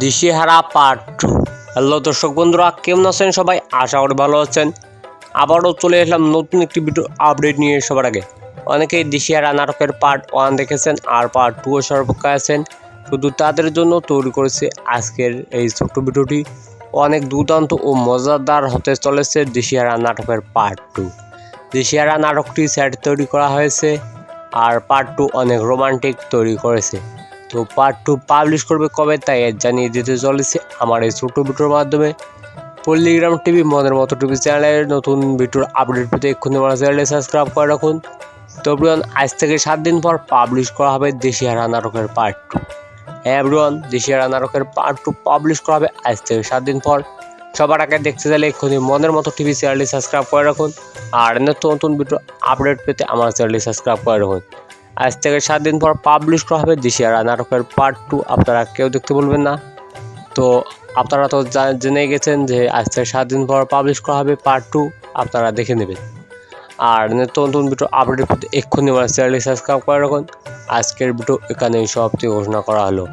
দিশেহারা part 2। Hello দর্শক বন্ধুরা, কেমন আছেন সবাই? আশা করি ভালো আছেন। আবারও চলে এলাম নতুন একটি ভিডিও আপডেট নিয়ে। সবার আগে অনেকেই দিশেহারা নাটকের পার্ট 1 দেখেছেন আর পার্ট 2 এর সর্বপক্ষে আছেন, শুধু তাদের জন্য তৈরি করেছে আজকের এই ছোট্ট ভিডিওটি। অনেক দুর্দান্ত ও মজাদার হতে চলেছে দিশেহারা নাটকের পার্ট 2। দিশেহারা নাটকটি সেট তৈরি করা হয়েছে আর পার্ট 2 অনেক রোমান্টিক তৈরি করেছে। তো পার্ট 2 পাবলিশ করবে কবে তাই জানিয়ে দিতে চলেছে আমার এই ছোট্ট ভিডিওর মাধ্যমে। পল্লিগ্রাম টিভি মনের মতো টিভি চ্যানেলের নতুন ভিডিওর আপডেট পেতে এক্ষুনি আমার চ্যানেলটি সাবস্ক্রাইব করে রাখুন। তো এভরিওয়ান, আজ থেকে 7 দিন পর পাবলিশ করা হবে দিশেহারা নাটকের পার্ট 2। হ্যাঁ এভরিওয়ান, দিশেহারা নাটকের পার্ট 2 পাবলিশ করা হবে আজ থেকে 7 দিন পর। সবার আগে দেখতে চাইলে এক্ষুনি মনের মতো টিভি চ্যানেলটি সাবস্ক্রাইব করে রাখুন আর নতুন নতুন ভিডিও আপডেট পেতে আমার চ্যানেলটি সাবস্ক্রাইব করে রাখুন। আজ থেকে 7 দিন পর পাবলিশ করা হবে দিশেহারা নাটকের পার্ট 2। আপনারা কেউ দেখতে বলবেন না। তো আপনারা তো জেনে গেছেন যে আজ থেকে 7 দিন পর পাবলিশ করা হবে পার্ট 2, আপনারা দেখে নেবেন। আর নতুন নতুন ভিডিও আপডেট পেতে এক্ষুনি আমার চ্যানেলটি সাবস্ক্রাইব করে রাখুন। আজকের ভিডিও এখানেই সমাপ্তি ঘোষণা করা হলো।